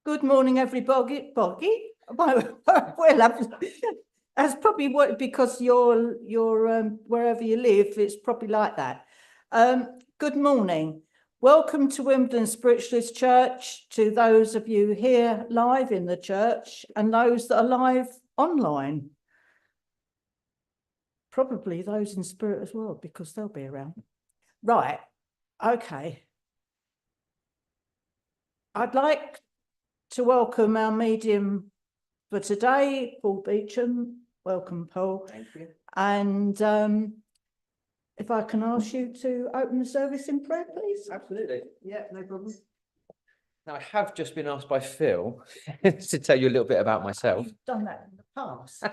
Good morning, everybody. Well, that's probably what, because you're wherever you live, it's probably like that. Good morning. Welcome to Wimbledon Spiritualist Church, to those of you here live in the church and those that are live online. Probably those in spirit as well, because they'll be around. Right, okay. I'd like to welcome our medium for today, Paul Beauchamp. Welcome, Paul. Thank you. And if I can ask you to open the service in prayer, please. Absolutely. Yeah, no problem. Now, I have just been asked by Phil to tell you a little bit about myself. You've done that in the past,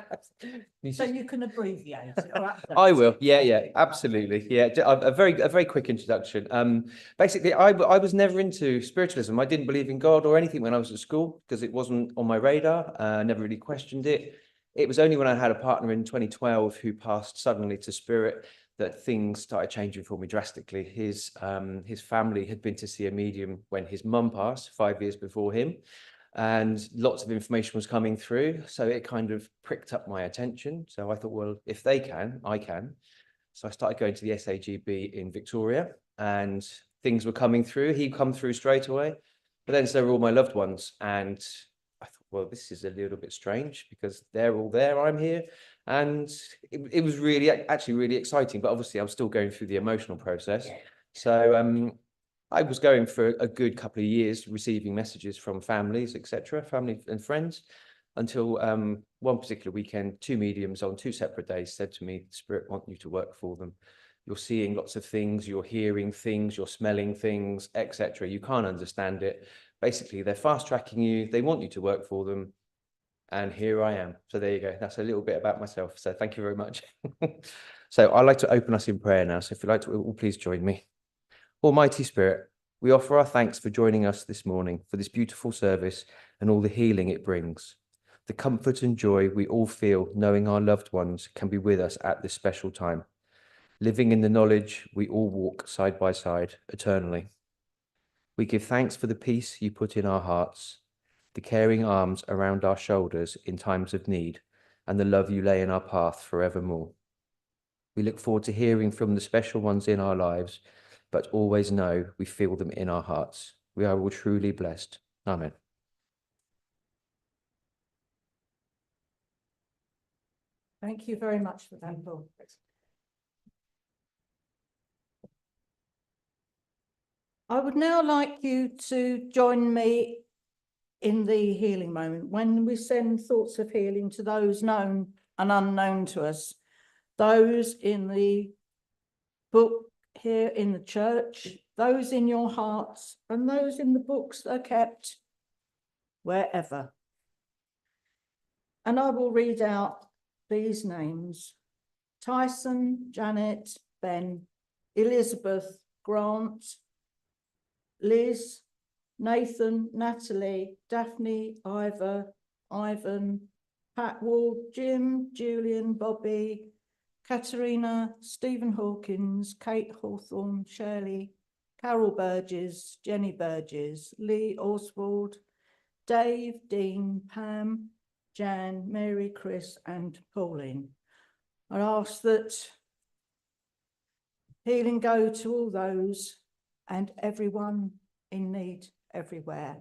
so you can abbreviate it. I will. Yeah, absolutely. Yeah, a very quick introduction. Basically, I was never into spiritualism. I didn't believe in God or anything when I was at school because it wasn't on my radar. I never really questioned it. It was only when I had a partner in 2012 who passed suddenly to spirit that things started changing for me drastically. His family had been to see a medium when his mum passed 5 years before him, and lots of information was coming through. So it kind of pricked up my attention. So I thought, well, if they can, I can. So I started going to the SAGB in Victoria, and things were coming through. He'd come through straight away, but then so they were all my loved ones. And I thought, well, this is a little bit strange because they're all there, I'm here. And it was actually really exciting, but obviously I'm still going through the emotional process. So I was going for a good couple of years, receiving messages from families, etc., family and friends, until one particular weekend, two mediums on two separate days said to me, Spirit want you to work for them. You're seeing lots of things, you're hearing things, you're smelling things, etc. You can't understand it. Basically, they're fast tracking you. They want you to work for them. And here I am. So there you go. That's a little bit about myself. So thank you very much. So I'd like to open us in prayer now. So if you'd like to, please join me. Almighty Spirit, we offer our thanks for joining us this morning for this beautiful service and all the healing it brings. The comfort and joy we all feel knowing our loved ones can be with us at this special time. Living in the knowledge we all walk side by side eternally. We give thanks for the peace you put in our hearts, the caring arms around our shoulders in times of need, and the love you lay in our path forevermore. We look forward to hearing from the special ones in our lives, but always know we feel them in our hearts. We are all truly blessed. Amen. Thank you very much for that, Paul. I would now like you to join me in the healing moment, when we send thoughts of healing to those known and unknown to us, those in the book here in the church, those in your hearts, and those in the books that are kept wherever. And I will read out these names: Tyson, Janet, Ben, Elizabeth, Grant, Liz, Nathan, Natalie, Daphne, Ivor, Ivan, Pat Ward, Jim, Julian, Bobby, Katerina, Stephen Hawkins, Kate Hawthorne, Shirley, Carol Burgess, Jenny Burgess, Lee Oswald, Dave, Dean, Pam, Jan, Mary, Chris, and Pauline. I ask that healing go to all those and everyone in need everywhere.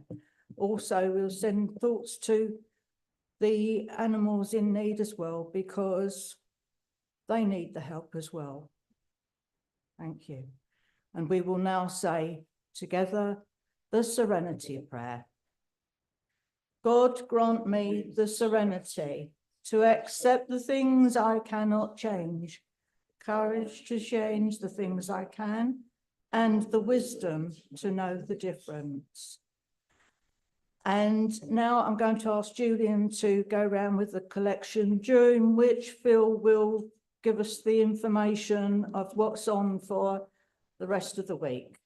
Also, we'll send thoughts to the animals in need as well, because they need the help as well. Thank you. And we will now say together the serenity prayer. God grant me the serenity to accept the things I cannot change, courage to change the things I can, and the wisdom to know the difference. And now I'm going to ask Julian to go around with the collection, during which Phil will give us the information of what's on for the rest of the week.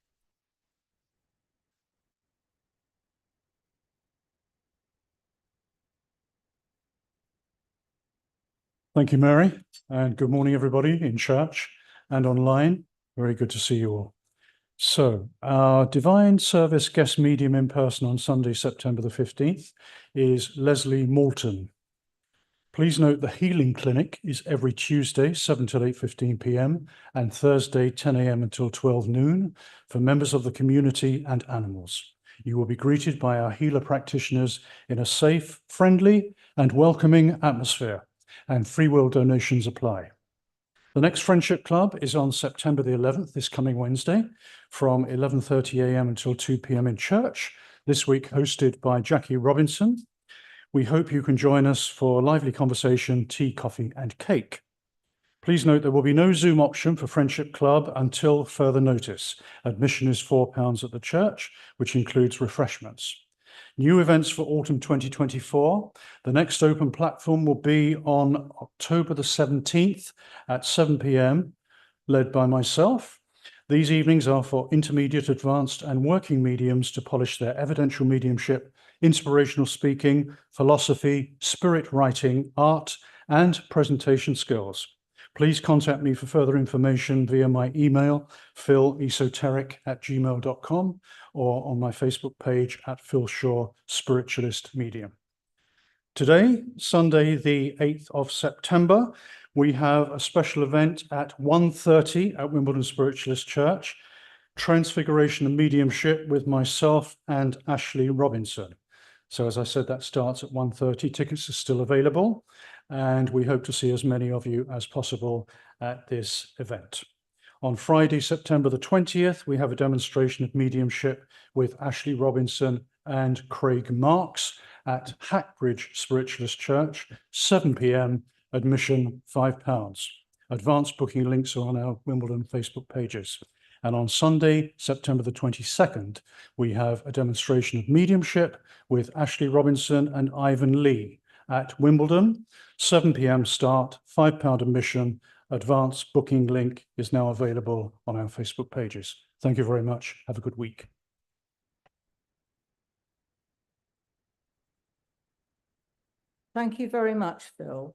Thank you, Mary, and good morning, everybody in church and online. Very good to see you all. So our Divine Service guest medium in person on Sunday, September the 15th is Leslie Moulton. Please note the healing clinic is every Tuesday, 7 till 8:15 p.m. and Thursday, 10 a.m. until 12 noon for members of the community and animals. You will be greeted by our healer practitioners in a safe, friendly and welcoming atmosphere, and free will donations apply. The next Friendship Club is on September the 11th, this coming Wednesday, from 11:30 a.m. until 2 p.m. in church, this week hosted by Jackie Robinson. We hope you can join us for lively conversation, tea, coffee and cake. Please note there will be no Zoom option for Friendship Club until further notice. Admission is £4 at the church, which includes refreshments. New events for autumn 2024. The next open platform will be on October the 17th at 7 p.m, led by myself. These evenings are for intermediate, advanced and working mediums to polish their evidential mediumship, inspirational speaking, philosophy, spirit writing, art and presentation skills. Please contact me for further information via my email, philesoteric@gmail.com, or on my Facebook page at Phil Shaw Spiritualist Medium. Today, Sunday, the 8th of September, we have a special event at 1:30 at Wimbledon Spiritualist Church, Transfiguration and Mediumship with myself and Ashley Robinson. So as I said, that starts at 1:30. Tickets are still available, and we hope to see as many of you as possible at this event. On Friday, September the 20th, we have a demonstration of mediumship with Ashley Robinson and Craig Marks at Hackbridge Spiritualist Church, 7 p.m, admission £5. Advanced booking links are on our Wimbledon Facebook pages. And on Sunday, September the 22nd, we have a demonstration of mediumship with Ashley Robinson and Ivan Lee at Wimbledon, 7 p.m. start, £5 admission. Advanced booking link is now available on our Facebook pages. Thank you very much. Have a good week. Thank you very much, Phil.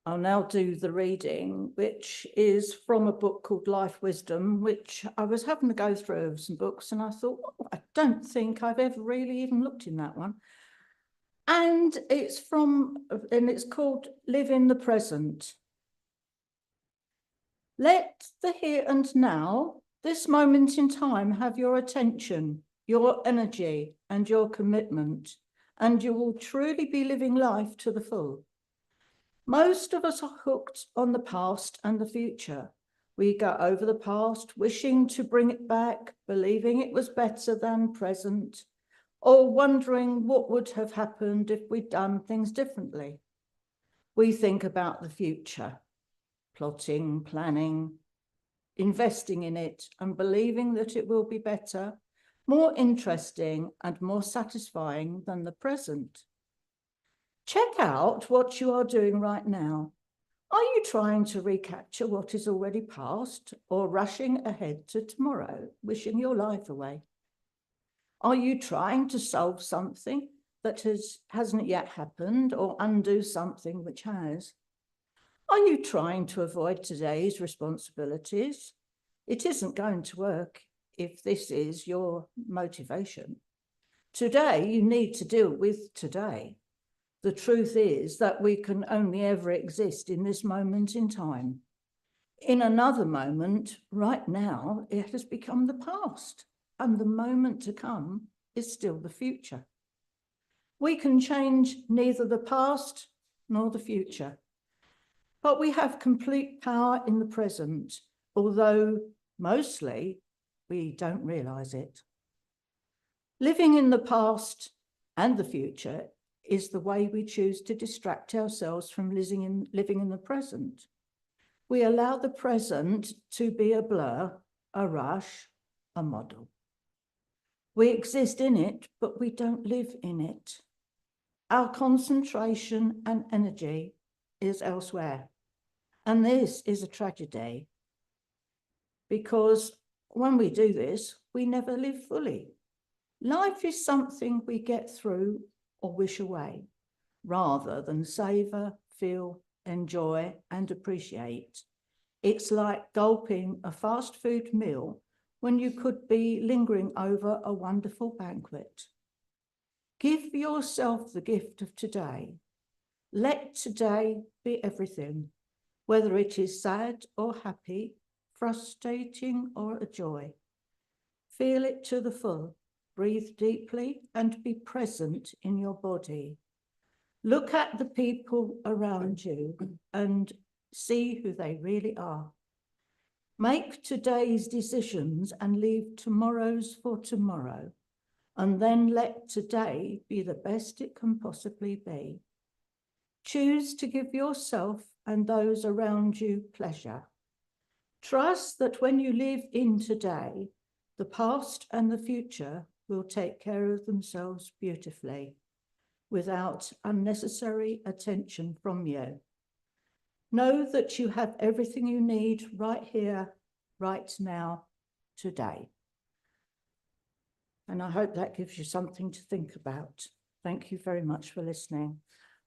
I'll now do the reading, which is from a book called Life Wisdom, which I was having to go through some books and I thought, oh, I don't think I've ever really even looked in that one. And it's called Live in the Present. Let the here and now, this moment in time, have your attention, your energy and your commitment, and you will truly be living life to the full. Most of us are hooked on the past and the future. We go over the past, wishing to bring it back, believing it was better than present, or wondering what would have happened if we'd done things differently. We think about the future, plotting, planning, investing in it, and believing that it will be better, more interesting, and more satisfying than the present. Check out what you are doing right now. Are you trying to recapture what is already past, or rushing ahead to tomorrow, wishing your life away? Are you trying to solve something that hasn't yet happened, or undo something which has? Are you trying to avoid today's responsibilities? It isn't going to work if this is your motivation. Today, you need to deal with today. The truth is that we can only ever exist in this moment in time. In another moment, right now, it has become the past, and the moment to come is still the future. We can change neither the past nor the future, but we have complete power in the present, although mostly we don't realize it. Living in the past and the future is the way we choose to distract ourselves from living in the present. We allow the present to be a blur, a rush, a model. We exist in it, but we don't live in it. Our concentration and energy is elsewhere. And this is a tragedy, because when we do this, we never live fully. Life is something we get through or wish away, rather than savor, feel, enjoy, and appreciate. It's like gulping a fast food meal when you could be lingering over a wonderful banquet. Give yourself the gift of today. Let today be everything, whether it is sad or happy, frustrating or a joy. Feel it to the full. Breathe deeply and be present in your body. Look at the people around you and see who they really are. Make today's decisions and leave tomorrow's for tomorrow, and then let today be the best it can possibly be. Choose to give yourself and those around you pleasure. Trust that when you live in today, the past and the future will take care of themselves beautifully, without unnecessary attention from you. Know that you have everything you need right here, right now, today. And I hope that gives you something to think about. Thank you very much for listening.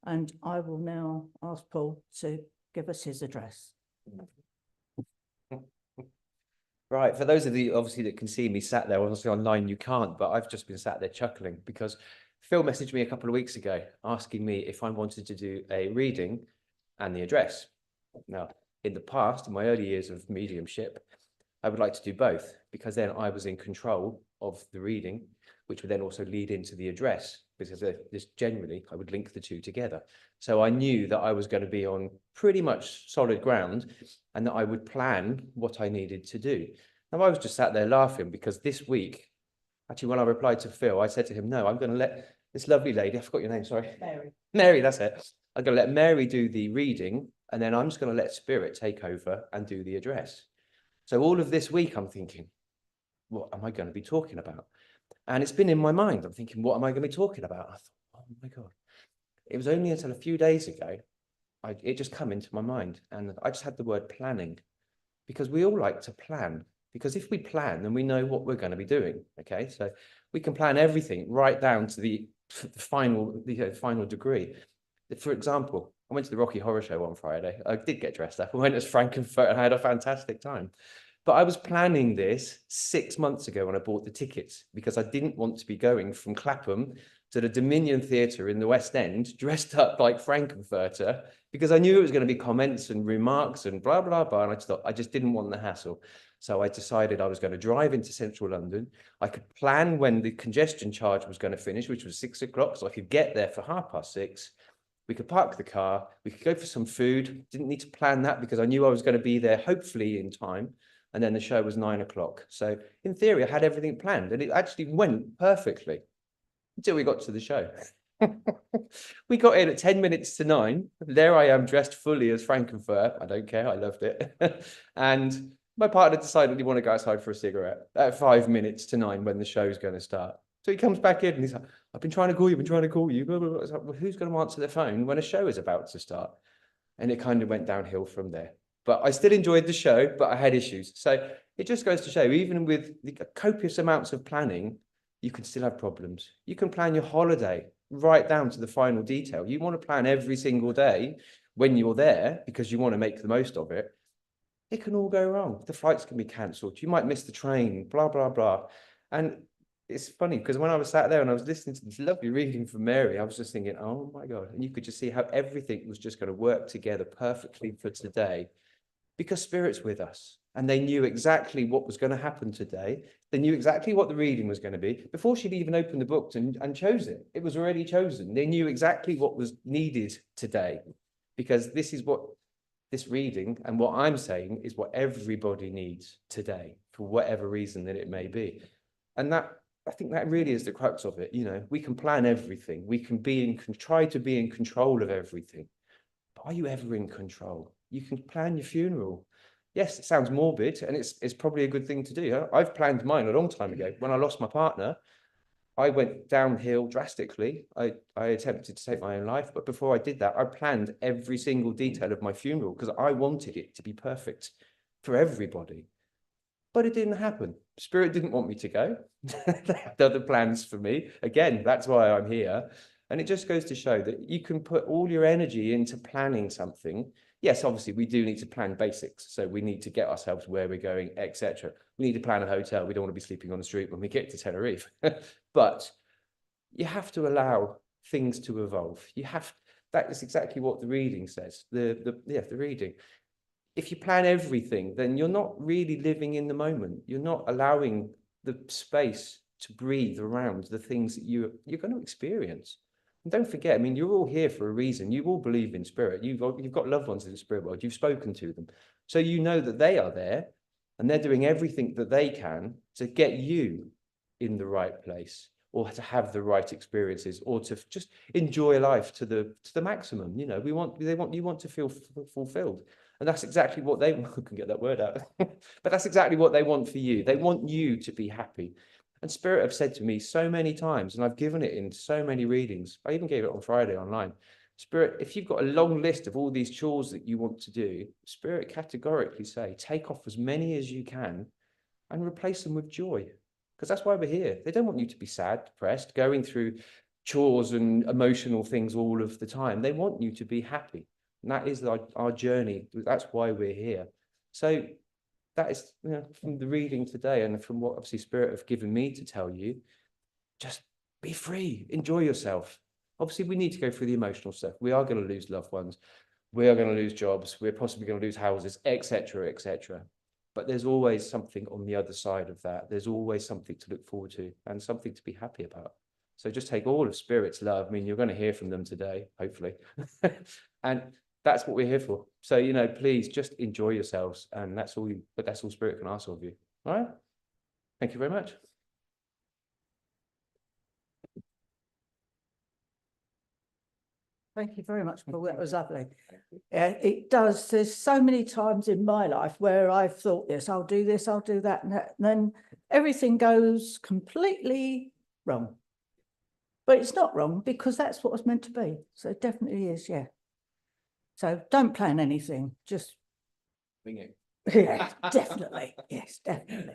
And I will now ask Paul to give us his address. Right, for those of you obviously that can see me sat there, obviously online you can't, but I've just been sat there chuckling because Phil messaged me a couple of weeks ago asking me if I wanted to do a reading and the address. Now, in the past, in my early years of mediumship, I would like to do both because then I was in control of the reading, which would then also lead into the address, because this generally I would link the two together. So I knew that I was going to be on pretty much solid ground and that I would plan what I needed to do. Now, I was just sat there laughing because this week, actually, when I replied to Phil, I said to him, no, I'm going to let this lovely lady, I forgot your name, sorry. Mary, that's it. I'm going to let Mary do the reading, and then I'm just going to let Spirit take over and do the address. So all of this week, I'm thinking, what am I going to be talking about? And it's been in my mind. I'm thinking, what am I going to be talking about? I thought, oh my God. It was only until a few days ago, it just come into my mind. And I just had the word planning, because we all like to plan. Because if we plan, then we know what we're going to be doing. Okay, so we can plan everything right down to the final degree. For example, I went to the Rocky Horror Show on Friday. I did get dressed up. I went as Frankenfurter and I had a fantastic time. But I was planning this 6 months ago when I bought the tickets, because I didn't want to be going from Clapham to the Dominion Theatre in the West End dressed up like Frankenfurter, because I knew it was going to be comments and remarks and blah, blah, blah. And I thought I just didn't want the hassle. So I decided I was going to drive into central London. I could plan when the congestion charge was going to finish, which was 6 o'clock. So I could get there for 6:30. We could park the car. We could go for some food. Didn't need to plan that because I knew I was going to be there hopefully in time. And then the show was 9 o'clock. So in theory, I had everything planned and it actually went perfectly until we got to the show. We got in at 10 minutes to 9. There I am dressed fully as Frankenfurter. I don't care. I loved it. And my partner decided he wanted to go outside for a cigarette at 5 minutes to 9 when the show's going to start. So he comes back in and he's like, I've been trying to call you, been trying to call you. Blah, blah, blah. Like, well, who's going to answer the phone when a show is about to start? And it kind of went downhill from there. But I still enjoyed the show, but I had issues. So it just goes to show, even with the copious amounts of planning, you can still have problems. You can plan your holiday right down to the final detail. You want to plan every single day when you're there because you want to make the most of it. It can all go wrong. The flights can be cancelled. You might miss the train, blah, blah, blah. And it's funny because when I was sat there and I was listening to this lovely reading from Mary, I was just thinking, oh my God. And you could just see how everything was just going to work together perfectly for today, because Spirit's with us and they knew exactly what was going to happen today. They knew exactly what the reading was going to be before she'd even opened the book and chose it. It was already chosen. They knew exactly what was needed today, because this is what this reading and what I'm saying is what everybody needs today for whatever reason that it may be. And that, I think that really is the crux of it. You know, we can plan everything. We can try to be in control of everything. But are you ever in control? You can plan your funeral. Yes, it sounds morbid and it's probably a good thing to do. I've planned mine a long time ago. When I lost my partner, I went downhill drastically. I attempted to take my own life, but before I did that, I planned every single detail of my funeral because I wanted it to be perfect for everybody. But it didn't happen. Spirit didn't want me to go. They had other plans for me. Again, that's why I'm here. And it just goes to show that you can put all your energy into planning something. yes, obviously we do need to plan basics. So we need to get ourselves where we're going, etc. We need to plan a hotel. We don't want to be sleeping on the street when we get to Tenerife. But you have to allow things to evolve. That is exactly what the reading says. The reading. If you plan everything, then you're not really living in the moment. You're not allowing the space to breathe around the things that you're going to experience. And don't forget, I mean, you're all here for a reason. You all believe in spirit. You've got loved ones in the spirit world. You've spoken to them. So you know that they are there and they're doing everything that they can to get you in the right place, or to have the right experiences, or to just enjoy life to the maximum. You know, you want to feel fulfilled. And that's exactly what they can get that word out. But that's exactly what they want for you. They want you to be happy. And Spirit have said to me so many times, and I've given it in so many readings. I even gave it on Friday online. Spirit, if you've got a long list of all these chores that you want to do, Spirit categorically say, take off as many as you can and replace them with joy. Because that's why we're here. They don't want you to be sad, depressed, going through chores and emotional things all of the time. They want you to be happy. And that is our journey. That's why we're here. So that is, you know, from the reading today and from what obviously Spirit have given me to tell you, just be free, enjoy yourself. Obviously, we need to go through the emotional stuff. We are going to lose loved ones. We are going to lose jobs. We're possibly going to lose houses, etc., etc. But there's always something on the other side of that. There's always something to look forward to and something to be happy about. So just take all of Spirit's love. I mean, you're going to hear from them today, hopefully. And that's what we're here for. So, you know, please just enjoy yourselves. And that's all Spirit can ask of you. All right. Thank you very much. Thank you very much, Paul. That was lovely. Yeah, it does. There's so many times in my life where I've thought this, I'll do this, I'll do that, and then everything goes completely wrong. But it's not wrong because that's what it's meant to be. So it definitely is, yeah. So don't plan anything, just Wing it. yeah, definitely. Yes, definitely.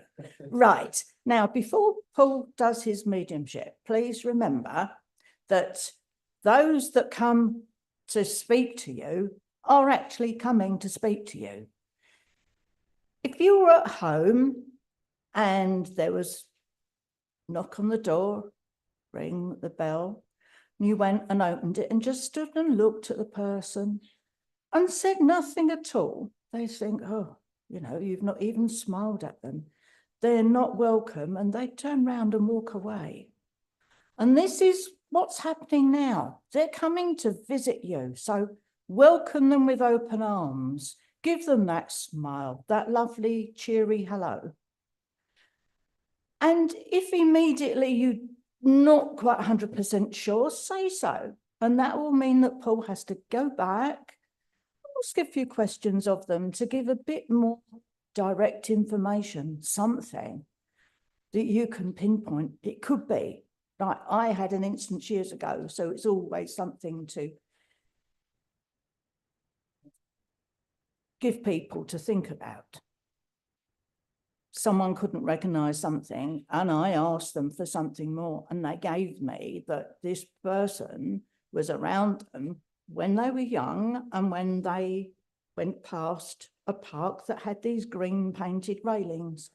Right. Now, before Paul does his mediumship, please remember that those that come to speak to you are actually coming to speak to you. If you were at home and there was a knock on the door, ring the bell, and you went and opened it and just stood and looked at the person and said nothing at all, they think, oh, you know, you've not even smiled at them. They're not welcome, and they turn around and walk away. And this is what's happening now. They're coming to visit you. So welcome them with open arms. Give them that smile, that lovely, cheery hello. And if immediately you're not quite 100% sure, say so. And that will mean that Paul has to go back, ask a few questions of them to give a bit more direct information, something that you can pinpoint. It could be, like I had an instance years ago, so it's always something to give people to think about. Someone couldn't recognize something and I asked them for something more, and they gave me that this person was around them when they were young and when they went past a park that had these green painted railings.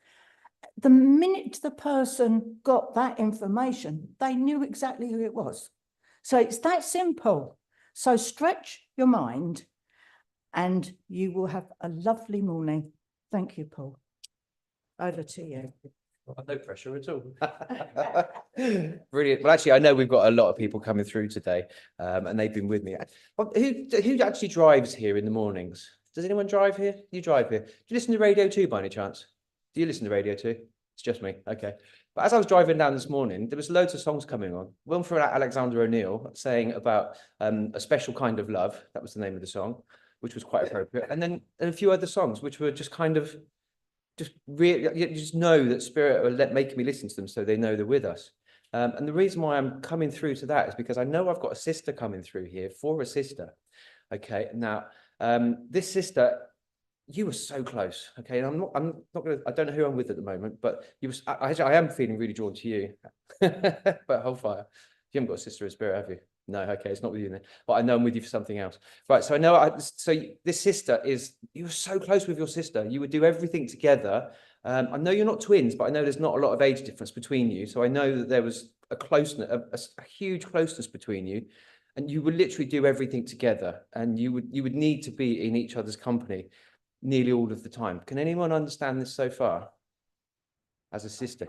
The minute the person got that information, they knew exactly who it was. So it's that simple. So stretch your mind and you will have a lovely morning. Thank you, Paul. Over to you. No pressure at all. Brilliant. Well, actually, I know we've got a lot of people coming through today, and they've been with me. Who actually drives here in the mornings? Does anyone drive here? You drive here. Do you listen to radio too, by any chance? Do you listen to radio too? It's just me. Okay. But as I was driving down this morning, there was loads of songs coming on. One from Alexander O'Neill saying about a special kind of love. That was the name of the song, which was quite appropriate. And then a few other songs, which were just kind of you just know that Spirit are making me listen to them, so they know they're with us. And the reason why I'm coming through to that is because I know I've got a sister coming through here for a sister. Okay, now this sister, you were so close. Okay, and I'm not gonna. I don't know who I'm with at the moment, but I am feeling really drawn to you. But hold fire. You haven't got a sister in spirit, have you? No, okay, it's not with you then. But I know I'm with you for something else. Right, so I know, this sister you were so close with your sister. You would do everything together. I know you're not twins, but I know there's not a lot of age difference between you. So I know that there was a closeness, a huge closeness between you. And you would literally do everything together. And you would need to be in each other's company nearly all of the time. Can anyone understand this so far? As a sister?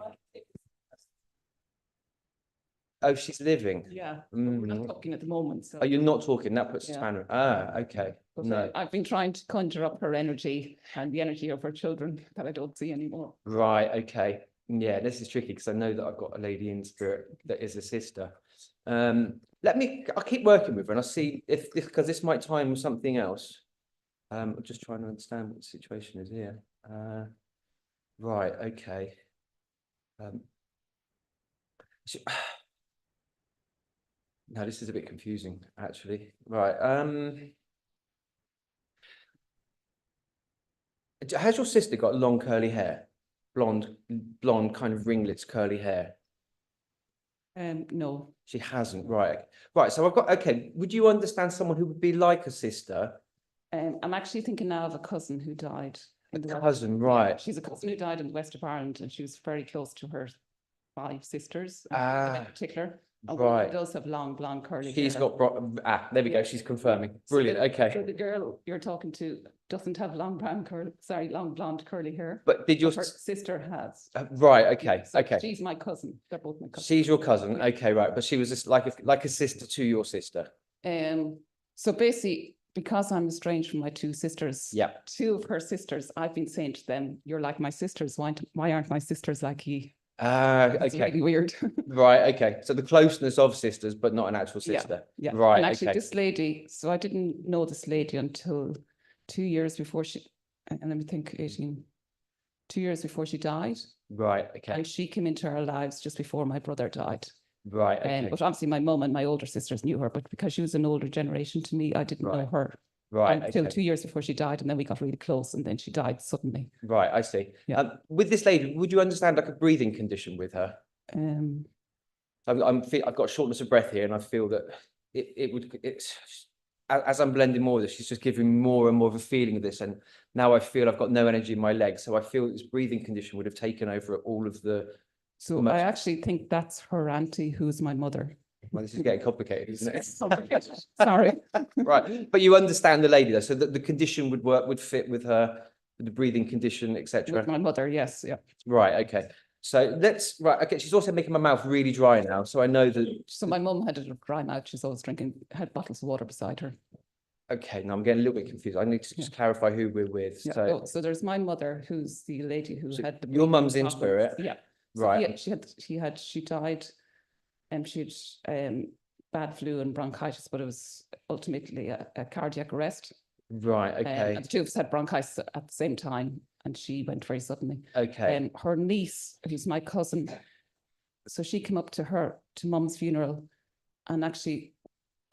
Oh, she's living. Yeah, but we're not Mm. talking at the moment, so. Oh, you're not talking. That puts a Yeah. spanner. Ah, okay. But, No. I've been trying to conjure up her energy and the energy of her children that I don't see anymore. Right. Okay. Yeah, this is tricky because I know that I've got a lady in spirit that is a sister. I'll keep working with her and I'll see if this, because this might time with something else. I'm just trying to understand what the situation is here. Right. Okay. So- No, this is a bit confusing, actually. Right. Has your sister got long curly hair? Blonde kind of ringlets, curly hair? No, She hasn't, right. Right, so okay, would you understand someone who would be like a sister? I'm actually thinking now of a cousin who died. A in the West- cousin, yeah, right. she's a cousin who died in the west of Ireland and she was very close to her 5 sisters. Ah, In particular. And one of right. them does have long blonde curly She's hair. got, there we go, she's confirming. So Brilliant, So okay. the girl you're talking to doesn't have long blonde curly hair. But did your, But her sister has. right, okay, So okay. she's my cousin. They're both my cousins. She's your cousin, Yeah. okay, right, but she was just like a sister to your sister. So basically, because I'm estranged from my 2 sisters. Yeah. 2 of her sisters, I've been saying to them, "You're like my sisters. Why aren't my sisters like you?" Ah, It's okay, really weird. right, okay. So the closeness of sisters, but not an actual Yeah, sister. Yeah. Right, And actually, okay. this lady. So I didn't know this lady until 2 years before she. And let me think. 2 years before she died, Right, okay, and she came into our lives just before my brother died. right, okay, But obviously, my mum and my older sisters knew her, but because she was an older generation to me, I didn't know Right. her right, until okay. 2 years before she died, and then we got really close, and then she died suddenly. Right, I see. Yeah. With this lady, would you understand like a breathing condition with her? Um, I've got shortness of breath here, and I feel that as I'm blending more of this, she's just giving me more and more of a feeling of this, and now I feel I've got no energy in my legs, so I feel this breathing condition would have taken over all of the. So much- I actually think that's her auntie, who's my mother. Well, this is getting complicated, isn't it? Sorry. Right, but you understand the lady though, so that the condition would fit with her, the breathing condition, With etc. my mother, yes, yeah. Right, okay. So right, okay. She's also making my mouth really dry now, so I know that. So my mum had a dry mouth. She's always had bottles of water beside her. Okay, now I'm getting a little bit confused. I need to just clarify who we're with. Yeah. So, So there's my mother, who's the lady who So had the. your breathing mum's in problems. spirit? Yeah. So right, she died, and she had bad flu and bronchitis, but it was ultimately a cardiac arrest. right, okay, And the 2 of us had bronchitis at the same time, and she went very suddenly. okay, And her niece, who's my cousin, so she came up to mum's funeral, and actually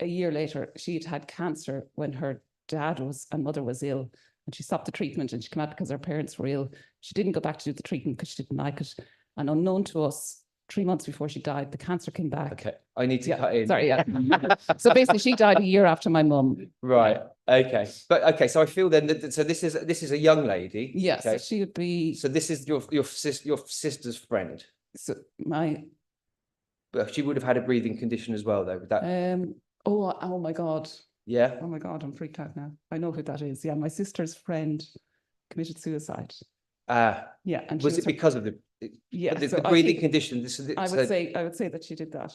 a year later, she had had cancer when her dad and mother was ill, and she stopped the treatment and she came out because her parents were ill. She didn't go back to do the treatment because she didn't like it. And unknown to us, 3 months before she died, the cancer came back. okay. I need to Yeah, cut in. sorry, yeah. So basically, she died a year after my mum. Right, okay, but okay. So I feel then that so this is a young lady. Yes, Okay. so she would be. So this is your sister's friend. So my But she would have had a breathing condition as well, though. Would that? oh my God. Yeah. Oh my God, I'm freaked out now. I know who that is. Yeah, my sister's friend committed suicide. Yeah, and she Was it because of the? yeah, The, so the I breathing think- condition. I would say that she did that.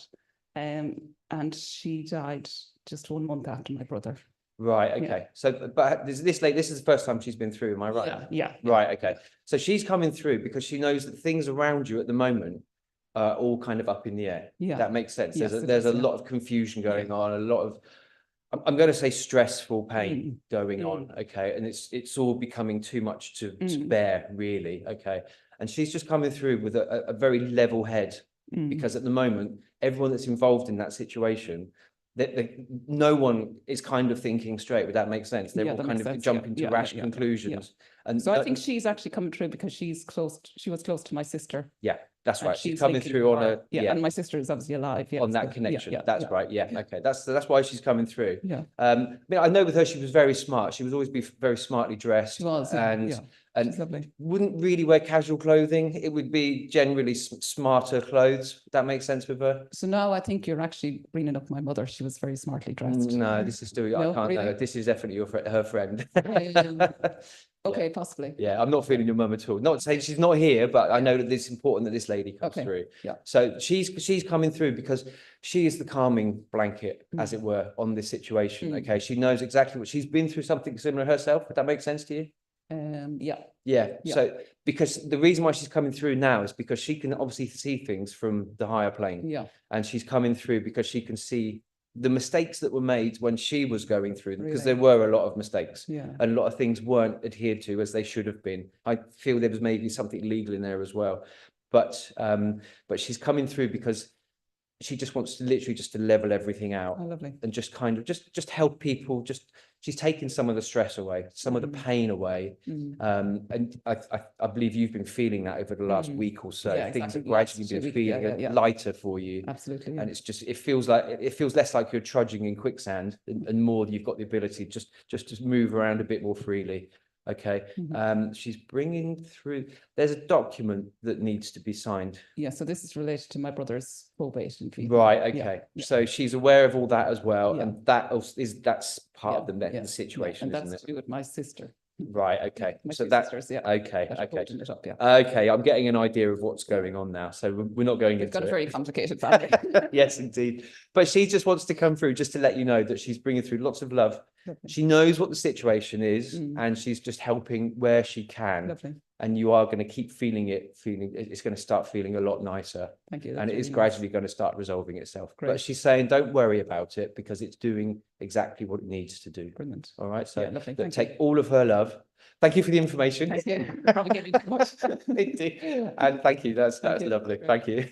And she died just 1 month after my brother. Right. Yeah. Okay. So, but this lady, this is the first time she's been through. Am I right? Yeah. Right. Okay. So she's coming through because she knows that things around you at the moment are all kind of up in the air. Yeah. That makes sense. Yes, There's it a is, lot of confusion going on, a lot of, I'm going to say stressful pain going on. Okay. And it's all becoming too much to bear, really. Okay. And she's just coming through with a very level head because at the moment, everyone that's involved in that situation, no one is kind of thinking straight. Would that make sense? They're Yeah, all that kind makes of sense. jumping to Yeah, rash yeah, conclusions. And So I think she's actually coming through because she was close to my sister. Yeah. That's and right. She's she's coming linking through on her- a, Yeah, and my sister is obviously alive, yeah. on that so, connection. yeah, That's yeah, right. Yeah. Okay. That's why she's coming through. Yeah, I mean, I know with her, she was very smart. She was always be very smartly dressed. she was, yeah, and yeah, and she's lovely. wouldn't really wear casual clothing. It would be generally smarter clothes. Would that make sense with her? So now I think you're actually bringing up my mother. She was very smartly dressed. No, this is still, I No, can't know. really? This is definitely her friend. Okay, possibly. Yeah, I'm not feeling your mum at all. Not saying she's not here, but I know that it's important that this lady comes Okay, through. yeah. So she's coming through because she is the calming blanket, as it were, on this situation. Mm. Okay, she knows exactly what she's been through, something similar herself. Would that make sense to you? Yeah, Yeah. Yeah. So because the reason why she's coming through now is because she can obviously see things from the higher plane, yeah, and she's coming through because she can see the mistakes that were made when she was going through them, because there Really? were a lot of mistakes. yeah. A lot of things weren't adhered to as they should have been. I feel there was maybe something legal in there as well, but she's coming through because she just wants to literally just to level everything out Oh, lovely. and just kind of just help people. Just she's taking some of the stress away, some of the pain away. Mm. And I believe you've been feeling that over the last Mm. week or so. Yeah, Things exactly. have gradually Last been 2 weeks, feeling yeah, yeah. lighter for you. Absolutely. Yeah. And it's just, it feels less like you're trudging in quicksand, and more you've got the ability just to move around a bit more freely. Okay. Mhm. She's bringing through, there's a document that needs to be signed. Yeah, so this is related to my brother's probate and fee. Right. Yeah, Okay. yeah. So she's aware of all that as well. Yeah. And that's part Yeah, of the yes, situation, and isn't that's it? to do with my sister. Right. Okay. My So two that, sisters, yeah. okay. that are Okay. voting it up, yeah. Okay. I'm getting an idea of what's going on now. So we're not going We've into got a it. very complicated family. Yes, indeed. But she just wants to come through just to let you know that she's bringing through lots of love. Lovely. She knows what the situation is, Mm. and she's just helping where she can. Lovely. And you are going to keep feeling it's going to start feeling a lot nicer. Thank you. And that's it is really nice. gradually going to start resolving itself. But Great. she's saying, don't worry about it, because it's doing exactly what it needs to do. Brilliant. All right. So Yeah, lovely. look, Thank take you. all of her love. Thank you for the information. Thank you. Probably gave me too much. Indeed. And thank you. That's Thank you. lovely. Great. Thank you.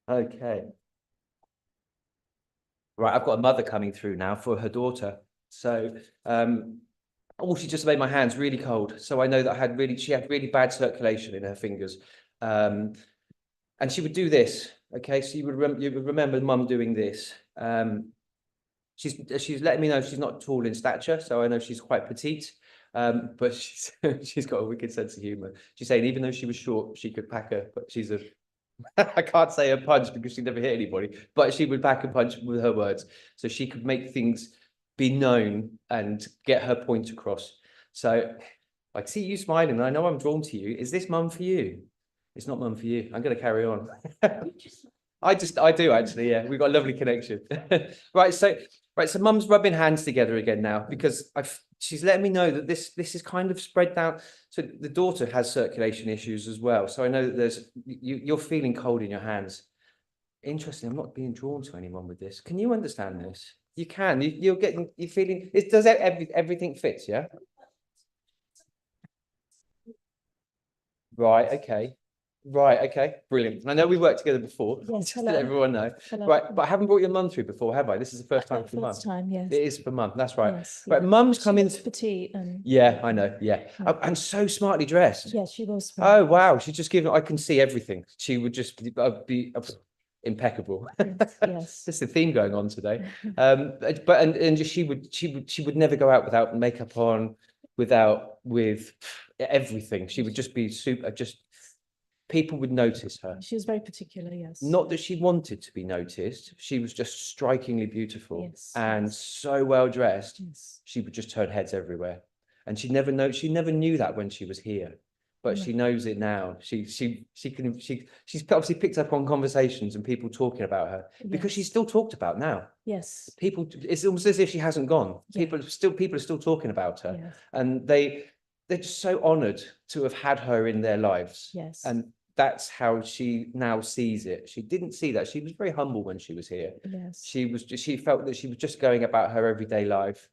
Okay. Right, I've got a mother coming through now for her daughter. So she just made my hands really cold. So I know that she had really bad circulation in her fingers. And she would do this. Okay, so you would remember mum doing this. She's letting me know she's not tall in stature, so I know she's quite petite. But she's got a wicked sense of humor. She's saying even though she was short, she could pack but she's a I can't say a punch because she never hit anybody, but she would pack a punch with her words. So she could make things be known and get her point across. So I see you smiling, and I know I'm drawn to you. Is this mum for you? It's not mum for you. I'm going to carry on. I do actually. Yeah, we've got a lovely connection. Right. So mum's rubbing hands together again now, because she's letting me know that this is kind of spread down. So the daughter has circulation issues as well. So I know that you're feeling cold in your hands. Interesting. I'm not being drawn to anyone with this. Can you understand this? You can. You're feeling. Does everything fits? Yeah. Right. Okay. Right. Okay. Brilliant. I know we worked together before. Yes, Just to hello. let everyone know. Hello. Right. But I haven't brought your mum through before, have I? This is the first time for mum. First time, yes. It is for mum. That's right. Yes, Right. yeah. Mum's She coming. was petite and Yeah, I know. Yeah. Yeah. And so smartly dressed. yes, she was. Oh, wow. She's just given, I can see everything. She would just be impeccable. Yes, yes. That's the theme going on today. And she would never go out without makeup on, with everything. She would just be people would notice her. She was very particular, yes. Not that she wanted to be noticed. She was just strikingly beautiful Yes, and yes. so well dressed. Yes. She would just turn heads everywhere. And she never knew that when she was here, but No. she knows it now. She's obviously picked up on conversations and people talking about her, because she's Yes. still talked about now. Yes. People, it's almost as if she hasn't gone. Yeah. People are still talking about her, Yes. and they're just so honored to have had her in their lives. Yes. And that's how she now sees it. She didn't see that. She was very humble when she was here. Yes. She felt that she was just going about her everyday life.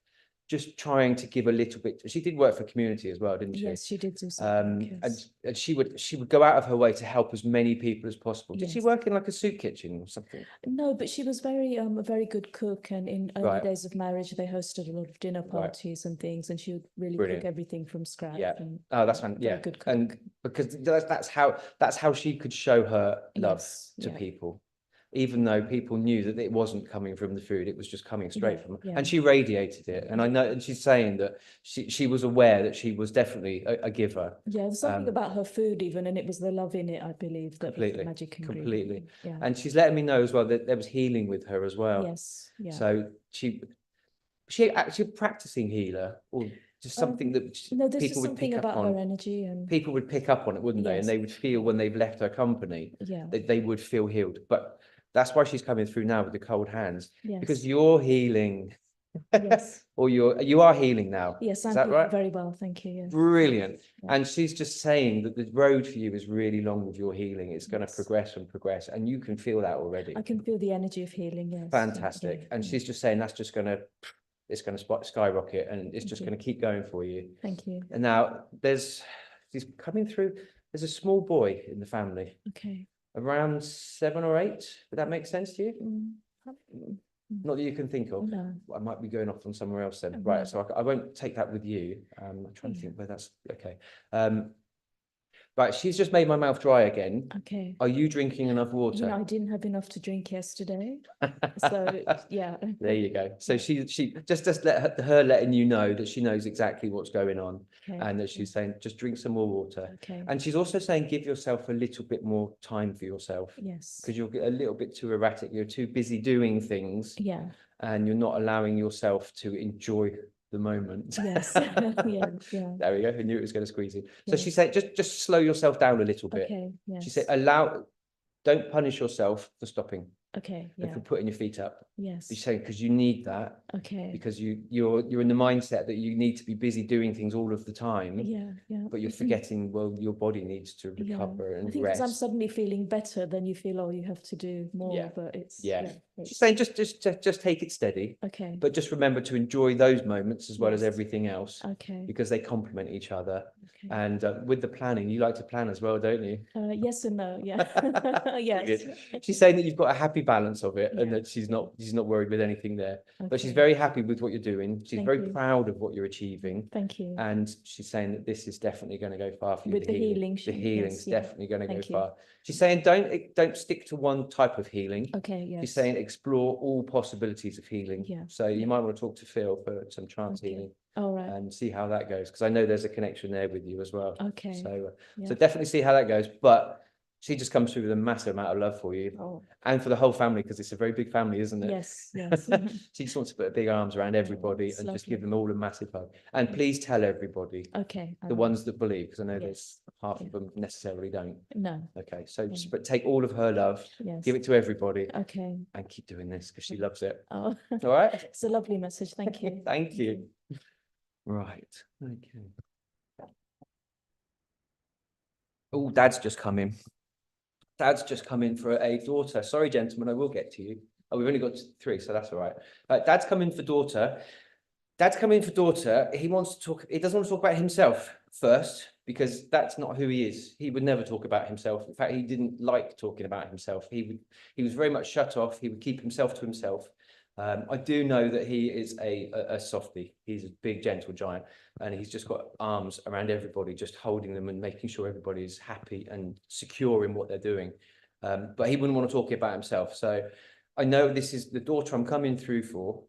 just trying to give a little bit. She did work for community as well, didn't she? Yes, she did do some work, And yes. she would go out of her way to help as many people as possible. Did she Yes. work in like a soup kitchen or something? No, but she was a very good cook, and in early Right. days of marriage, they hosted a lot of dinner parties and things, and she would really Brilliant. cook everything from scratch. Yeah. And Oh, that's very yeah. good cook. And because that's how she could show her love Yes, to yeah. people, even though people knew that it wasn't coming from the food, it was just coming straight Yeah, from her. yeah. And she radiated it. And I know, and she's saying that she was aware that she was definitely a giver. Yeah, there's something Um, about her food even, and it was the love in it, I believe, that was Completely, the magic ingredient. completely. Yeah. And she's letting me know as well that there was healing with her as well. Yes, yeah. So she actually practicing healer, or just something that No, there's people just would something pick up about her on. energy, and People would pick up on it, wouldn't they? And Yes. they would feel when they've left her company yeah, that they would feel healed. But that's why she's coming through now with the cold hands, because yes, you're healing, yes, or you are healing now. yes, Is I'm that feeling right? very well, thank you, yes. Brilliant. Yeah. And she's just saying that the road for you is really long with your healing. It's going to Yes. progress and progress, and you can feel that already. I can feel the energy of healing, yes. yeah, Fantastic. yeah, And yeah. she's just saying that's just going to, it's going to skyrocket, and it's Thank just you. going to keep going for you. Thank you, And now she's coming through. There's a small boy in the family, okay. around 7 or 8. Would that make sense to you? Mm, Not that you can think of. No, I might be going off on somewhere else then. No. Right. So I won't take that with you. I'm trying to Yeah. think where that's okay. Right. She's just made my mouth dry again. okay. Are you drinking enough You water? know, I didn't have enough to drink yesterday, so, yeah. There you go. So she just let her letting you know that she knows exactly what's going on, Okay, and that she's saying just drink some more water. okay, And she's also saying give yourself a little bit more time for yourself, yes, because you'll get a little bit too erratic. You're too busy doing things, yeah, and you're not allowing yourself to enjoy the moment. yes, yeah, yeah, There we go. I knew it was going to squeeze you. So she Yes. said, just slow yourself down a little bit. okay, She said, yes, don't punish yourself for stopping okay, and yeah, for putting your feet up. yes, She's saying, because you need that, okay, because you're in the mindset that you need to be busy doing things all of the time, yeah, yeah. but you're forgetting, well, your body needs to Yeah, recover I and think because I'm rest. suddenly feeling better, then you feel, oh, you have to do more, Yeah, but it's, yeah. it's- She's saying, just take it steady, okay, but just remember to enjoy those moments as well as Yes. everything else, okay, because they complement each other. okay. And with the planning, you like to plan as well, don't you? Yes and no, yeah, yes. Brilliant. She's saying that you've got a happy balance of it, and Yeah, that she's not worried with anything there. But she's Okay, very happy with what you're doing. She's Thank very you. proud of what you're achieving. Thank you. And she's saying that this is definitely going to go far for you. With the healing, The she- healing's yes, yeah. definitely going to go Thank you. far. She's saying don't stick to one type of healing. Okay, yes. She's saying explore all possibilities of healing. Yeah, So you yeah. might want to talk to Phil for some trance Okay. healing All right, and see how that goes, because I know there's a connection there with you as well. okay, So yeah. so definitely see how that goes. But she just comes through with a massive amount of love for you Oh, and for the whole family, because it's a very big family, isn't it? yes, yes. She just wants to put big arms around everybody it's and just give lovely. them all a massive hug. And please tell everybody, Okay. I the will. ones that believe, because I know there's Yes, half yeah. of them necessarily don't. No, Okay, so Yeah. just but take all of her love, yes. give it to everybody, Okay. and keep doing this because she loves it. Oh, All right. it's a lovely message. Thank you. Thank you. Right. Okay. Oh, Dad's just come in. Dad's just come in for a daughter. Sorry, gentlemen, I will get to you. Oh, we've only got 3, so that's all right. Dad's coming for daughter. Dad's coming for daughter. He wants to talk. He doesn't want to talk about himself first, because that's not who he is. He would never talk about himself. In fact, he didn't like talking about himself. He was very much shut off. He would keep himself to himself. I do know that he is a softie. He's a big, gentle giant, and he's just got arms around everybody, just holding them and making sure everybody is happy and secure in what they're doing. But he wouldn't want to talk about himself. So I know this is the daughter I'm coming through for.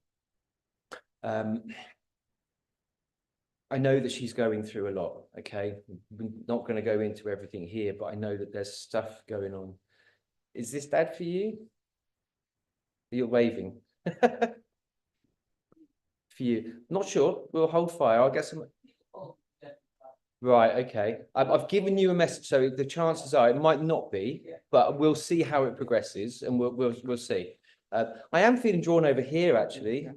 I know that she's going through a lot. Okay, we're not going to go into everything here, but I know that there's stuff going on. Is this Dad for you? You're waving. For you, not sure. We'll hold fire. I'll get some. Right. Okay. I've given you a message, so the chances are it might not be, but we'll see how it progresses, and we'll see. I am feeling drawn over here actually,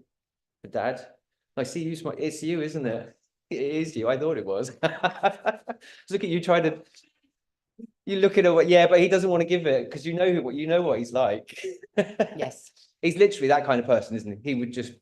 for Dad. I see you. It's you, isn't it? It is you. I thought it was. Look at you trying to. You look at it. Yeah, but he doesn't want to give it because you know what he's like. Yes. He's literally that kind of person, isn't he? He would just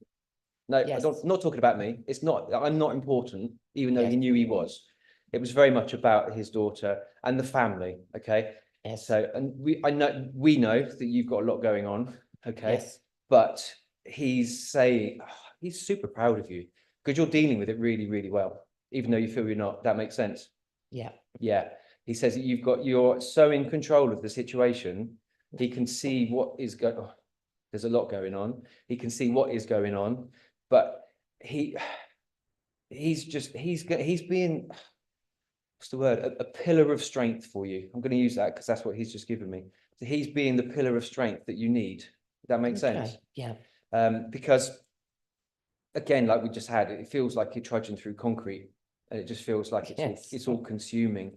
No, Yes. I'm not talking about me. It's not, I'm not important, even though he Yes. knew he was. It was very much about his daughter and the family, okay? Yes. So, and we know that you've got a lot going on, okay? Yes. But he's saying, he's super proud of you because you're dealing with it really, really well, even though you feel you're not. That makes sense. Yeah. Yeah. He says that you're so in control of the situation. He can see what is going on. There's a lot going on. He can see what is going on, but he's being, what's the word? A pillar of strength for you. I'm going to use that because that's what he's just given me. So he's being the pillar of strength that you need. That makes sense. Yeah. Because again, like we just had, it feels like you're trudging through concrete, and it just feels like it's all consuming.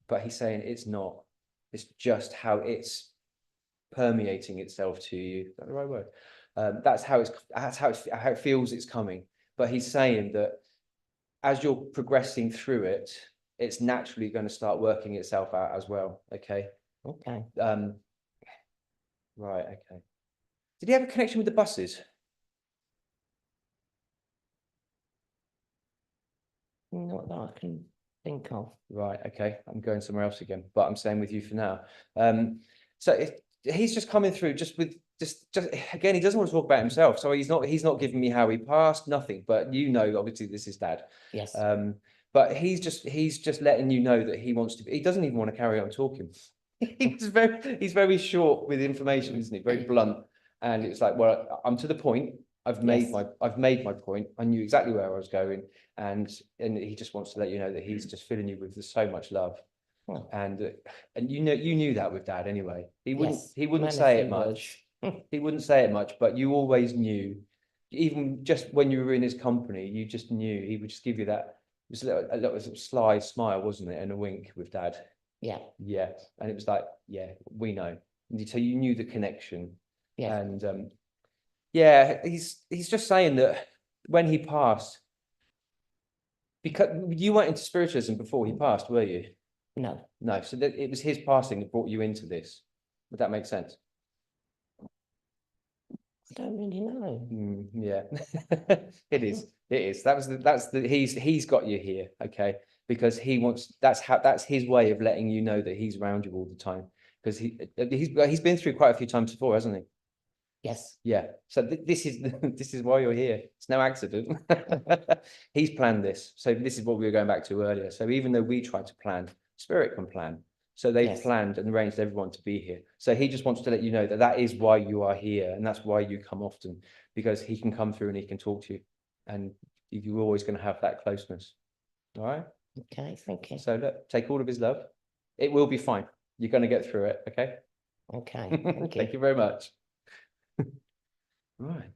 But he's saying it's not. It's just how it's permeating itself to you. Is that the right word? That's how it feels it's coming. But he's saying that as you're progressing through it, it's naturally going to start working itself out as well. Okay. Okay. Right. Okay. Did he have a connection with the buses? Not that I can think of. Right. Okay. I'm going somewhere else again, but I'm staying with you for now. So he's just coming through just with just again, he doesn't want to talk about himself. So he's not giving me how he passed, nothing, but you know, obviously this is Dad. Yes. But he's just letting you know that he wants to he doesn't even want to carry on talking. He's very short with information, isn't he? Very blunt. And it's like, well, I'm to the point. I've made my point. I knew exactly where I was going. And he just wants to let you know that he's just filling you with so much love. Oh. And you knew that with Dad anyway. He wouldn't Many say it few much. words. He wouldn't say it much, but you always knew. Even just when you were in his company, you just knew. He would just give you that. It was a little sort of sly smile, wasn't it, and a wink with Dad. Yeah. Yeah, and it was like, yeah, we know. So you knew the connection. Yeah. And yeah, he's just saying that when he passed, because you went into spiritualism before he passed, were you? No. No, so that it was his passing that brought you into this. Would that make sense? I don't really know. Yeah, it is. It is. That's the he's got you here, okay? Because he wants. That's his way of letting you know that he's around you all the time. Because he's been through quite a few times before, hasn't he? Yes. Yeah. So this is why you're here. It's no accident. He's planned this. So this is what we were going back to earlier. So even though we try to plan, Spirit can plan. So they've Yes. planned and arranged everyone to be here. So he just wants to let you know that that is why you are here, and that's why you come often, because he can come through and he can talk to you, and you're always going to have that closeness. All right. Okay. Thank you. So look, take all of his love. It will be fine. You're going to get through it. Okay. Okay. Thank you. Thank you very much. Right.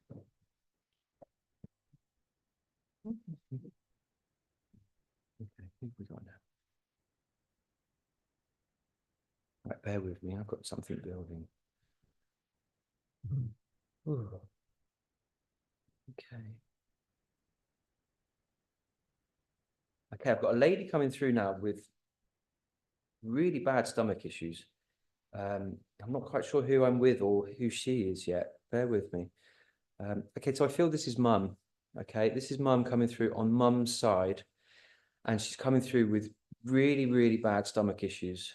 Okay, who have we got now? Right, bear with me. I've got something building. Ooh. Okay. Okay, I've got a lady coming through now with really bad stomach issues. I'm not quite sure who I'm with or who she is yet. Bear with me. Okay, so I feel this is Mum. Okay, this is Mum coming through on Mum's side, and she's coming through with really, really bad stomach issues.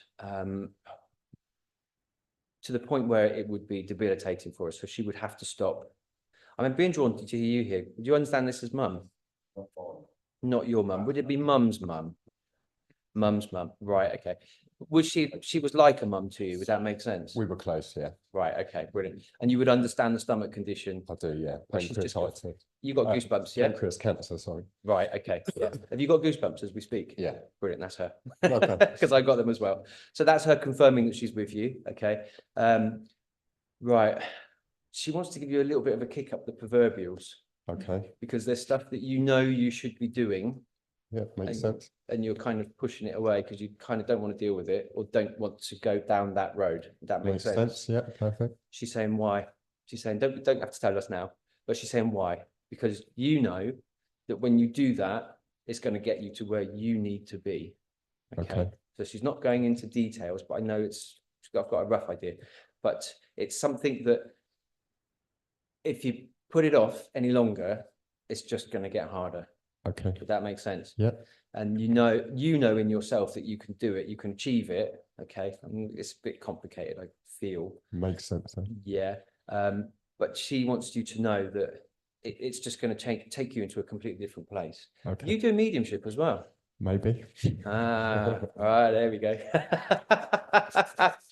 To the point where it would be debilitating for her, so she would have to stop. I'm being drawn to you here. Do you understand this as Mum? Not your mum. Would it be Mum's mum? Mum's mum. Right. Okay. Was she was like a mum to you? Would that make sense? We were close, yeah. Right. Okay. Brilliant. And you would understand the stomach condition. I do, yeah. Well, she's just got- Pancreatitis. You got goosebumps, yeah? Pancreas cancer, sorry. Right. Okay. Yeah. Have you got goosebumps as we speak? Yeah. Brilliant. That's her. Okay. Because I got them as well. So that's her confirming that she's with you. Okay. Right. She wants to give you a little bit of a kick up the proverbials, Okay, because there's stuff that you know you should be doing, yeah, makes And- sense. and you're kind of pushing it away because you kind of don't want to deal with it or don't want to go down that road. That makes sense. Yeah, perfect. She's saying why. She's saying don't have to tell us now, but she's saying why, because you know that when you do that, it's going to get you to where you need to be. Okay. So she's not going into details, but I know I've got a rough idea, but it's something that if you put it off any longer, it's just going to get harder. Okay. Would that make sense? Yeah. And you know in yourself that you can do it, you can achieve it. Okay. I mean, it's a bit complicated, I feel. Makes sense then. Yeah. But she wants you to know that it's just going to take you into a completely different place. Okay. You do mediumship as well. Maybe. Ah, all right, there we go.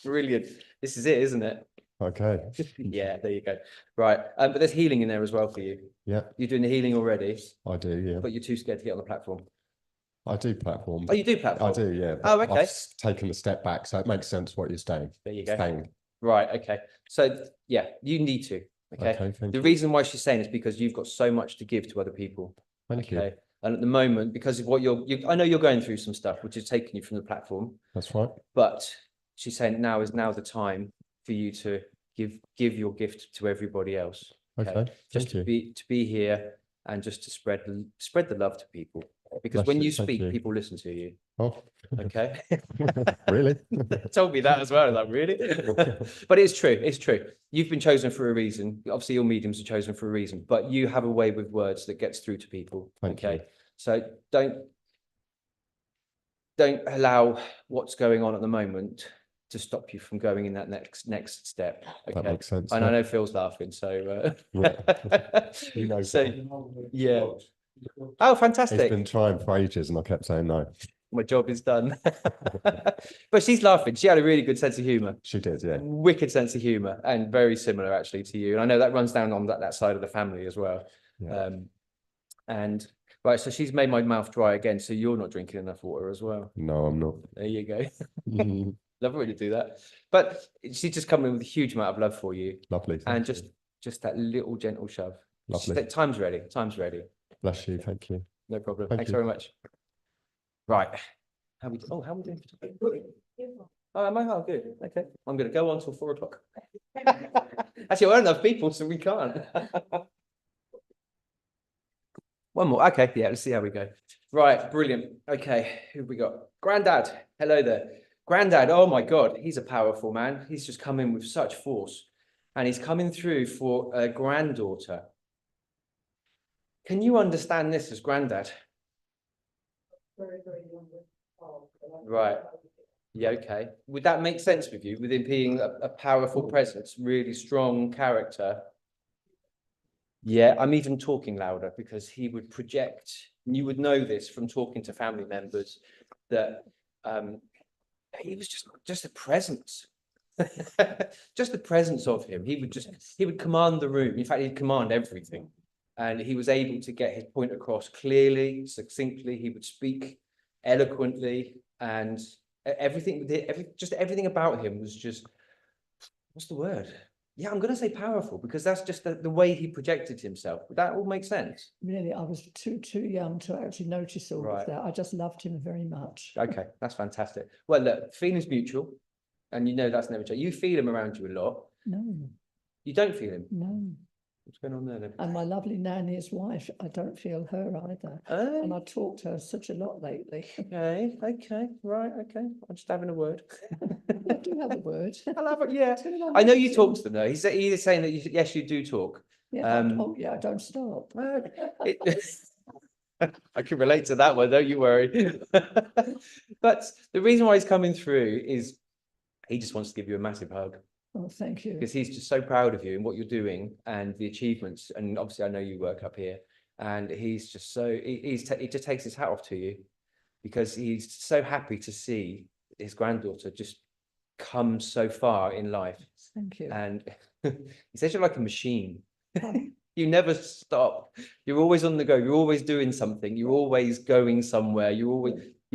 Brilliant. This is it, isn't it? Okay. Yeah, there you go. Right. But there's healing in there as well for you. Yeah, You're doing the healing already, I do. Yeah, but you're too scared to get on the platform. I do platform. Oh, you do I platform? do. Yeah. Oh, but okay. I've taken a step back, so it makes sense what you're saying. There you go. Saying. Right. Okay. So yeah, you need to. Okay. Okay. Thank The you. reason why she's saying is because you've got so much to give to other people. Thank you. Okay. And at the moment, because of what I know you're going through some stuff, which is taking you from the platform, That's right. but she's saying now is the time for you to give your gift to everybody else. Okay. Just Thank you. to be here and just to spread the love to people. Because Bless when you, you thank speak, you. people listen to you. Oh, Okay. really? Told me that as well. Like, really? But it's true. It's true. You've been chosen for a reason. Obviously, your mediums are chosen for a reason, but you have a way with words that gets through to people. Thank Okay. you. So don't allow what's going on at the moment to stop you from going in that next step. That Okay. makes sense. And I yeah. know Phil's laughing, so He knows so that. yeah. Oh, He's fantastic. been trying for ages, and I kept saying no. My job is done. But she's laughing. She had a really good sense of humor. She did, yeah. Wicked sense of humor, and very similar actually to you. And I know that runs down on that side of the family as well. Yeah. And right, so she's made my mouth dry again. So you're not drinking enough water as well. No, I'm not. There you go. Love her to do that. But she's just coming with a huge amount of love for you, Lovely. and Thank you. just that little gentle shove. She's Lovely. like, time's ready. Time's ready. Bless you. Thank you. No problem. Thank Thanks you. very much. Right. How we doing? Oh, am I? Oh, good. Okay. I'm going to go on till 4 o'clock. Actually, I don't have people, so we can't. One more. Okay. Yeah, let's see how we go. Right. Brilliant. Okay. Who have we got? Grandad. Hello there. Grandad. Oh, my God. He's a powerful man. He's just come in with such force. And he's coming through for a granddaughter. Can you understand this as Grandad? Very, very young. Right. Yeah, okay. Would that make sense with you, with him being a powerful presence, really strong character? Yeah, I'm even talking louder because he would project, and you would know this from talking to family members, that he was just a presence. Just the presence of him. He would command the room. In fact, he'd command everything. And he was able to get his point across clearly, succinctly. He would speak eloquently, and everything about him was just, what's the word? Yeah, I'm going to say powerful, because that's just the way he projected himself. Would that all make sense? Really, I was too young to actually notice all Right. of that. I just loved him very much. Okay, that's fantastic. Well, look, feeling's mutual, and you know that's never changed. You feel him around you a lot. No, You don't feel him. no. What's going on there then? And my lovely nanny, his wife, I don't feel her either. Oh, And I talked to her such a lot lately. okay, right, okay. I'm just having a word. I do have a word. I love it, yeah. Turn it on, I know you listen. talk to them though. He's saying that yes, you do talk. Yeah, Um, oh yeah, I don't stop. I can relate to that one, don't you worry. But the reason why he's coming through is he just wants to give you a massive hug, Oh, thank you. because he's just so proud of you and what you're doing and the achievements. And obviously, I know you work up here, and he's just so he just takes his hat off to you, because he's so happy to see his granddaughter just come so far in life. Thank you. And he says you're like a machine. Um, You never stop. You're always on the go. You're always doing something. You're always going somewhere. You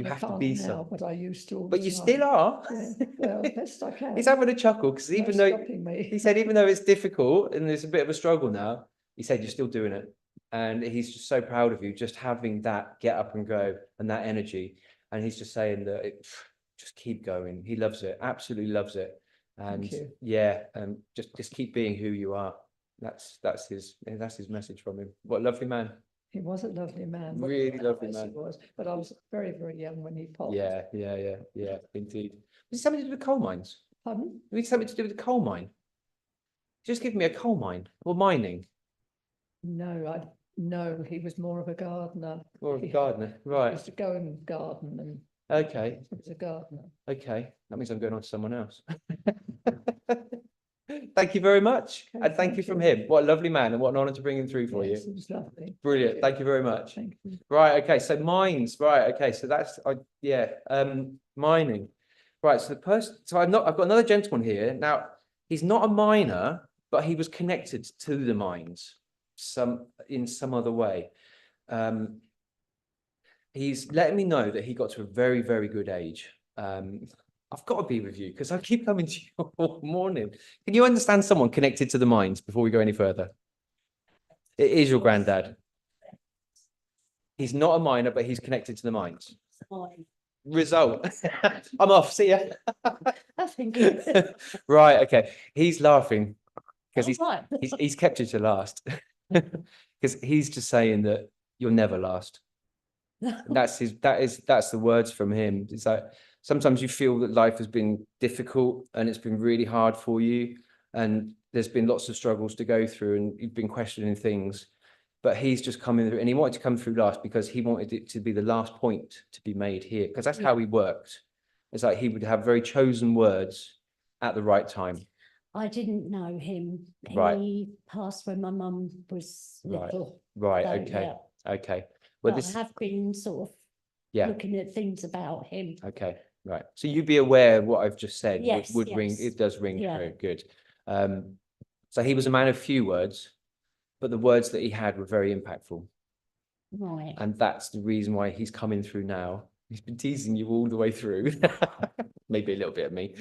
I have to can't be now, something. but I used to all the But you time. still are. Yeah, well, best I can. He's having a chuckle, because No even though stopping me. he said, even though it's difficult and there's a bit of a struggle now, he said you're still doing it. And he's just so proud of you, just having that get up and go and that energy. And he's just saying that just keep going. He loves it, absolutely loves it. And you. yeah, just keep being who you are. That's his message from him. What a lovely man. He was a lovely man. Really lovely Yes, he man. was. But I was very, very young when he popped. Yeah, indeed. Was it something to do with coal mines? Pardon? Was it something to do with the coal mine? Just give me a coal mine or mining. No, No, he was more of a gardener. More of a He gardener, right? used to go and garden and Okay, he was a gardener. okay. That means I'm going on to someone else. Thank you very much. Okay, And thank you thank from you. him. What a lovely man and what an honour to bring him through for you. Yes, it was lovely. Brilliant. Thank you very much. Thank you. Right, okay, so mines, right, okay, so that's mining. Right, so the person, so I've got another gentleman here. Now, he's not a miner, but he was connected to the mines in some other way. He's letting me know that he got to a very, very good age. I've got to be with you because I keep coming to you all morning. Can you understand someone connected to the mines before we go any further? It is your granddad. He's not a miner, but he's connected to the mines. Result. I'm off. See ya. Thank you. Right. Okay. He's laughing because Oh, right. he's kept you to last because he's just saying that you'll never last. That's the words from him. It's like sometimes you feel that life has been difficult and it's been really hard for you, and there's been lots of struggles to go through, and you've been questioning things. But he's just coming through, and he wanted to come through last because he wanted it to be the last point to be made here, because that's how he worked. It's like he would have very chosen words at the right time. I didn't know him. Right. He passed when my mum was Right. little. Right. So, Okay. yeah. Okay. Well, But I have been sort of yeah. looking at things about him. Okay. Right. So you be aware of what I've just said Yes, would ring. yes. It does ring Yeah. true. Good. So he was a man of few words, but the words that he had were very impactful. Right. And that's the reason why he's coming through now. He's been teasing you all the way through. Maybe a little bit of me.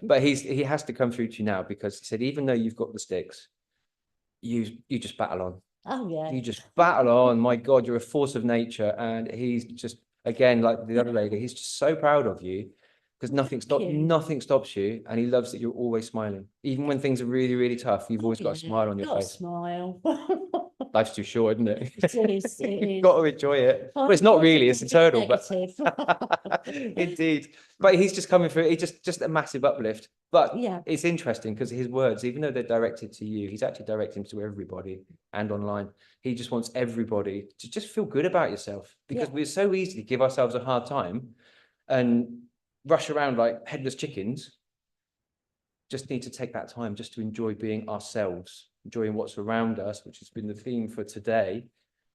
But he has to come through to you now because he said, even though you've got the sticks, you just battle on. Oh, yeah. You just battle on. My God, you're a force of nature. And he's just, again, like the other lady, he's just so proud of you because nothing stops you. And he loves that you're always smiling. Even when things are really, really tough, you've always got a smile on your Got a face. smile. Life's too short, isn't it? It is, it You've is. got to enjoy it. Well, it's not really, it's eternal, but Negative. indeed. But he's just coming through. It's just a massive uplift. But Yeah. it's interesting because his words, even though they're directed to you, he's actually directing to everybody and online. He just wants everybody to just feel good about yourself, because we're so easy to give ourselves a hard time and rush around like headless chickens. Just need to take that time just to enjoy being ourselves, enjoying what's around us, which has been the theme for today.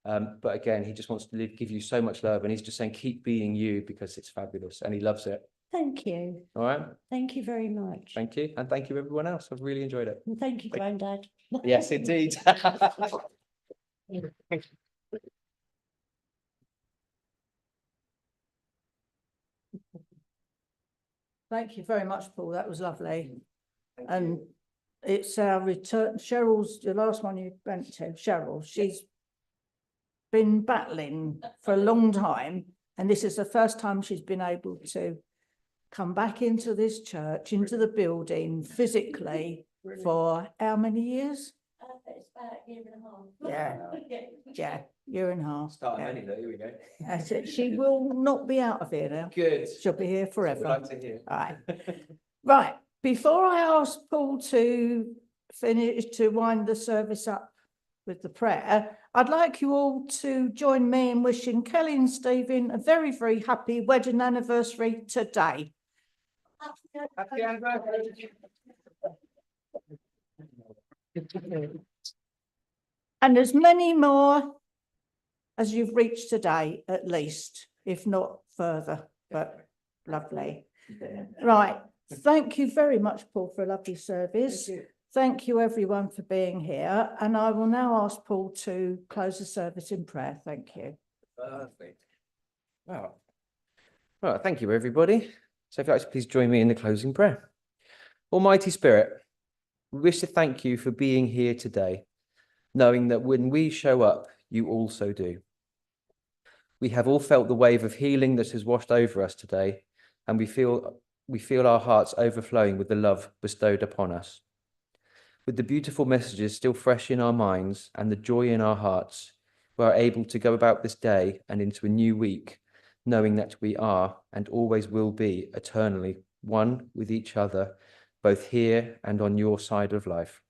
But again, he just wants to give you so much love, and he's just saying, keep being you because it's fabulous, and he loves it. Thank you. All right. Thank you very much. Thank you. And thank you, everyone else. I've really enjoyed it. And thank you, Grandad. Yes, indeed. Thank you very much, Paul. That was lovely. And it's our return. Cheryl's the last one you went to. Cheryl, she's been battling for a long time, and this is the first time she's been able to come back into this church, into the building physically for how many years? It's about a year and a half. Yeah, year and a half. Here we go. That's it. She will not be out of here now. Good. She'll be here We'd forever. like to hear. All right. Right. Before I ask Paul to finish, to wind the service up with the prayer, I'd like you all to join me in wishing Kelly and Stephen a very, very happy wedding anniversary today. Happy anniversary. And as many more as you've reached today, at least, if not further, but lovely. Right. Thank you very much, Paul, for a lovely service. Thank you, everyone, for being here. And I will now ask Paul to close the service in prayer. Thank you. Perfect. Wow. Well, thank you, everybody. So if you'd like to please join me in the closing prayer. Almighty Spirit, we wish to thank you for being here today, knowing that when we show up, you also do. We have all felt the wave of healing that has washed over us today, and we feel our hearts overflowing with the love bestowed upon us. With the beautiful messages still fresh in our minds and the joy in our hearts, we are able to go about this day and into a new week, knowing that we are and always will be eternally one with each other, both here and on your side of life.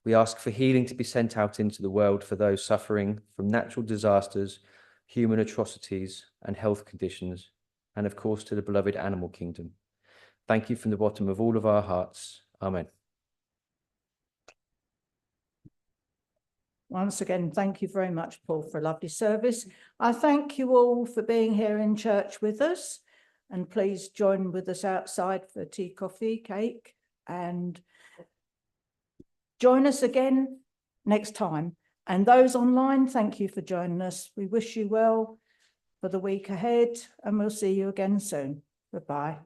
We ask for healing to be sent out into the world for those suffering from natural disasters, human atrocities, and health conditions, and of course to the beloved animal kingdom. Thank you from the bottom of all of our hearts. Amen. Once again, thank you very much, Paul, for a lovely service. I thank you all for being here in church with us, and please join with us outside for tea, coffee, cake, and join us again next time. And those online, thank you for joining us. We wish you well for the week ahead, and we'll see you again soon. Goodbye.